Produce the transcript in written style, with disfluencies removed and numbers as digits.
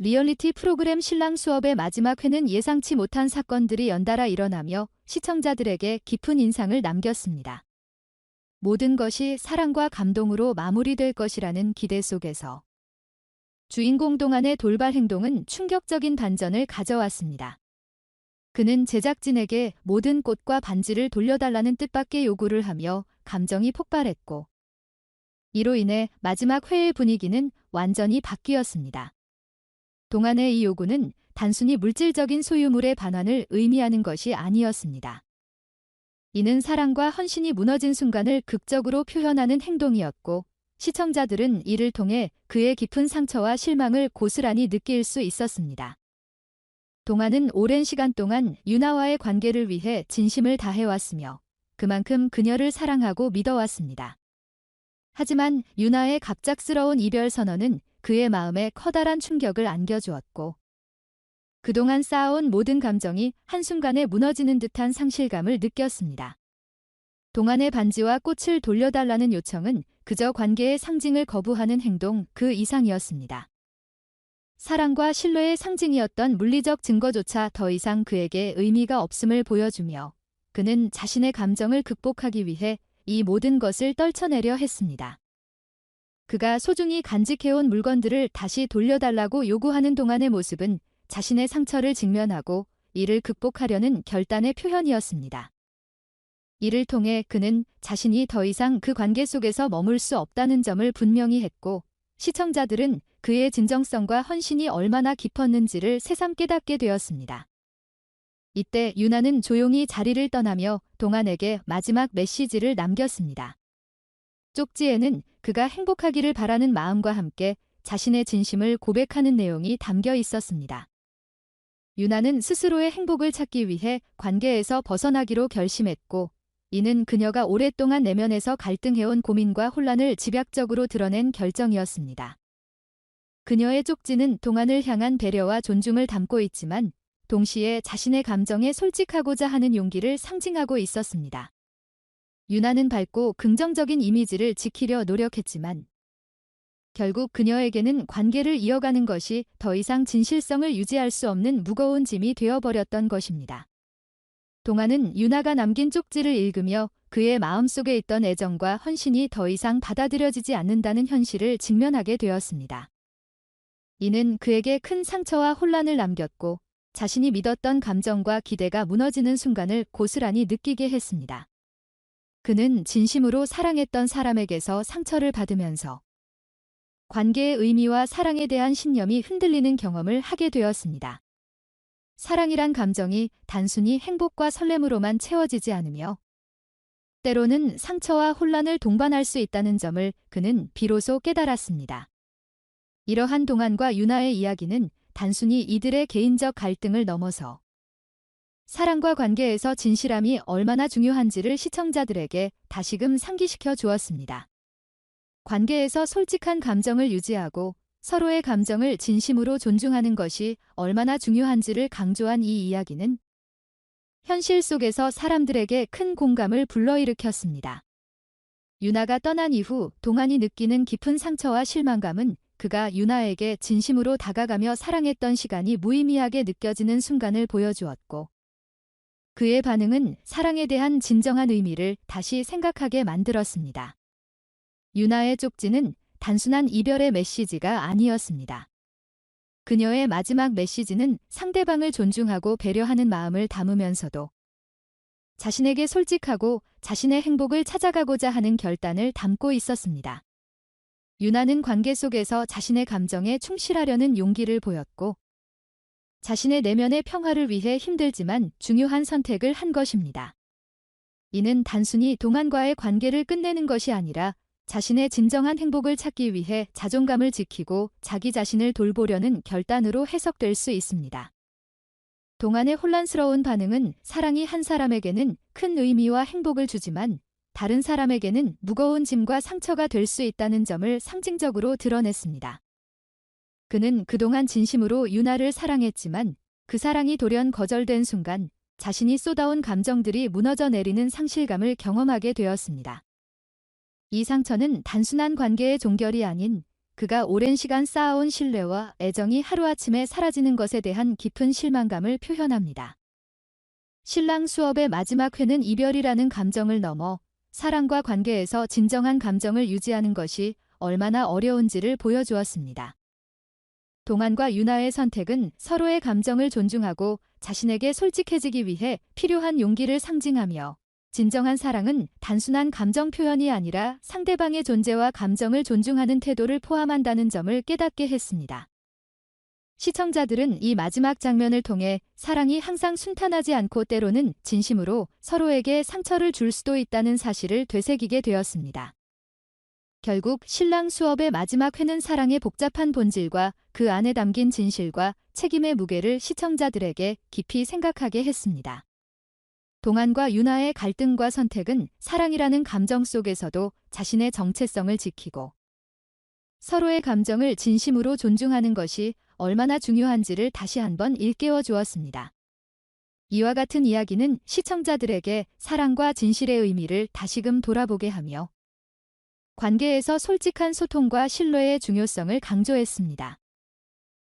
리얼리티 프로그램 신랑 수업의 마지막 회는 예상치 못한 사건들이 연달아 일어나며 시청자들에게 깊은 인상을 남겼습니다. 모든 것이 사랑과 감동으로 마무리될 것이라는 기대 속에서 주인공 동안의 돌발 행동은 충격적인 반전을 가져왔습니다. 그는 제작진에게 모든 꽃과 반지를 돌려달라는 뜻밖의 요구를 하며 감정이 폭발했고, 이로 인해 마지막 회의 분위기는 완전히 바뀌었습니다. 동안의 이 요구는 단순히 물질적인 소유물의 반환을 의미하는 것이 아니었습니다. 이는 사랑과 헌신이 무너진 순간을 극적으로 표현하는 행동이었고, 시청자들은 이를 통해 그의 깊은 상처와 실망을 고스란히 느낄 수 있었습니다. 동안은 오랜 시간 동안 유나와의 관계를 위해 진심을 다해왔으며 그만큼 그녀를 사랑하고 믿어왔습니다. 하지만 유나의 갑작스러운 이별 선언은 그의 마음에 커다란 충격을 안겨주었고, 그동안 쌓아온 모든 감정이 한순간에 무너지는 듯한 상실감을 느꼈습니다. 동안의 반지와 꽃을 돌려달라는 요청은 그저 관계의 상징을 거부하는 행동 그 이상이었습니다. 사랑과 신뢰의 상징이었던 물리적 증거조차 더 이상 그에게 의미가 없음을 보여주며, 그는 자신의 감정을 극복하기 위해 이 모든 것을 떨쳐내려 했습니다. 그가 소중히 간직해온 물건들을 다시 돌려달라고 요구하는 동안의 모습은 자신의 상처를 직면하고 이를 극복하려는 결단의 표현이었습니다. 이를 통해 그는 자신이 더 이상 그 관계 속에서 머물 수 없다는 점을 분명히 했고, 시청자들은 그의 진정성과 헌신이 얼마나 깊었는지를 새삼 깨닫게 되었습니다. 이때 유나는 조용히 자리를 떠나며 동안에게 마지막 메시지를 남겼습니다. 쪽지에는 그가 행복하기를 바라는 마음과 함께 자신의 진심을 고백하는 내용이 담겨 있었습니다. 유나는 스스로의 행복을 찾기 위해 관계에서 벗어나기로 결심했고, 이는 그녀가 오랫동안 내면에서 갈등해온 고민과 혼란을 집약적으로 드러낸 결정이었습니다. 그녀의 쪽지는 동안을 향한 배려와 존중을 담고 있지만, 동시에 자신의 감정에 솔직하고자 하는 용기를 상징하고 있었습니다. 유나는 밝고 긍정적인 이미지를 지키려 노력했지만, 결국 그녀에게는 관계를 이어가는 것이 더 이상 진실성을 유지할 수 없는 무거운 짐이 되어버렸던 것입니다. 동안은 유나가 남긴 쪽지를 읽으며 그의 마음속에 있던 애정과 헌신이 더 이상 받아들여지지 않는다는 현실을 직면하게 되었습니다. 이는 그에게 큰 상처와 혼란을 남겼고, 자신이 믿었던 감정과 기대가 무너지는 순간을 고스란히 느끼게 했습니다. 그는 진심으로 사랑했던 사람에게서 상처를 받으면서 관계의 의미와 사랑에 대한 신념이 흔들리는 경험을 하게 되었습니다. 사랑이란 감정이 단순히 행복과 설렘으로만 채워지지 않으며, 때로는 상처와 혼란을 동반할 수 있다는 점을 그는 비로소 깨달았습니다. 이러한 동안과 유나의 이야기는 단순히 이들의 개인적 갈등을 넘어서 사랑과 관계에서 진실함이 얼마나 중요한지를 시청자들에게 다시금 상기시켜 주었습니다. 관계에서 솔직한 감정을 유지하고 서로의 감정을 진심으로 존중하는 것이 얼마나 중요한지를 강조한 이 이야기는 현실 속에서 사람들에게 큰 공감을 불러일으켰습니다. 유나가 떠난 이후 동안이 느끼는 깊은 상처와 실망감은 그가 유나에게 진심으로 다가가며 사랑했던 시간이 무의미하게 느껴지는 순간을 보여주었고, 그의 반응은 사랑에 대한 진정한 의미를 다시 생각하게 만들었습니다. 유나의 쪽지는 단순한 이별의 메시지가 아니었습니다. 그녀의 마지막 메시지는 상대방을 존중하고 배려하는 마음을 담으면서도 자신에게 솔직하고 자신의 행복을 찾아가고자 하는 결단을 담고 있었습니다. 유나는 관계 속에서 자신의 감정에 충실하려는 용기를 보였고, 자신의 내면의 평화를 위해 힘들지만 중요한 선택을 한 것입니다. 이는 단순히 동안과의 관계를 끝내는 것이 아니라 자신의 진정한 행복을 찾기 위해 자존감을 지키고 자기 자신을 돌보려는 결단으로 해석될 수 있습니다. 동안의 혼란스러운 반응은 사랑이 한 사람에게는 큰 의미와 행복을 주지만 다른 사람에게는 무거운 짐과 상처가 될 수 있다는 점을 상징적으로 드러냈습니다. 그는 그동안 진심으로 유나를 사랑했지만 그 사랑이 돌연 거절된 순간 자신이 쏟아온 감정들이 무너져 내리는 상실감을 경험하게 되었습니다. 이 상처는 단순한 관계의 종결이 아닌 그가 오랜 시간 쌓아온 신뢰와 애정이 하루아침에 사라지는 것에 대한 깊은 실망감을 표현합니다. 신랑 수업의 마지막 회는 이별이라는 감정을 넘어 사랑과 관계에서 진정한 감정을 유지하는 것이 얼마나 어려운지를 보여주었습니다. 동안과 유나의 선택은 서로의 감정을 존중하고 자신에게 솔직해지기 위해 필요한 용기를 상징하며, 진정한 사랑은 단순한 감정 표현이 아니라 상대방의 존재와 감정을 존중하는 태도를 포함한다는 점을 깨닫게 했습니다. 시청자들은 이 마지막 장면을 통해 사랑이 항상 순탄하지 않고 때로는 진심으로 서로에게 상처를 줄 수도 있다는 사실을 되새기게 되었습니다. 결국 신랑 수업의 마지막 회는 사랑의 복잡한 본질과 그 안에 담긴 진실과 책임의 무게를 시청자들에게 깊이 생각하게 했습니다. 동안과 유나의 갈등과 선택은 사랑이라는 감정 속에서도 자신의 정체성을 지키고 서로의 감정을 진심으로 존중하는 것이 얼마나 중요한지를 다시 한번 일깨워 주었습니다. 이와 같은 이야기는 시청자들에게 사랑과 진실의 의미를 다시금 돌아보게 하며 관계에서 솔직한 소통과 신뢰의 중요성을 강조했습니다.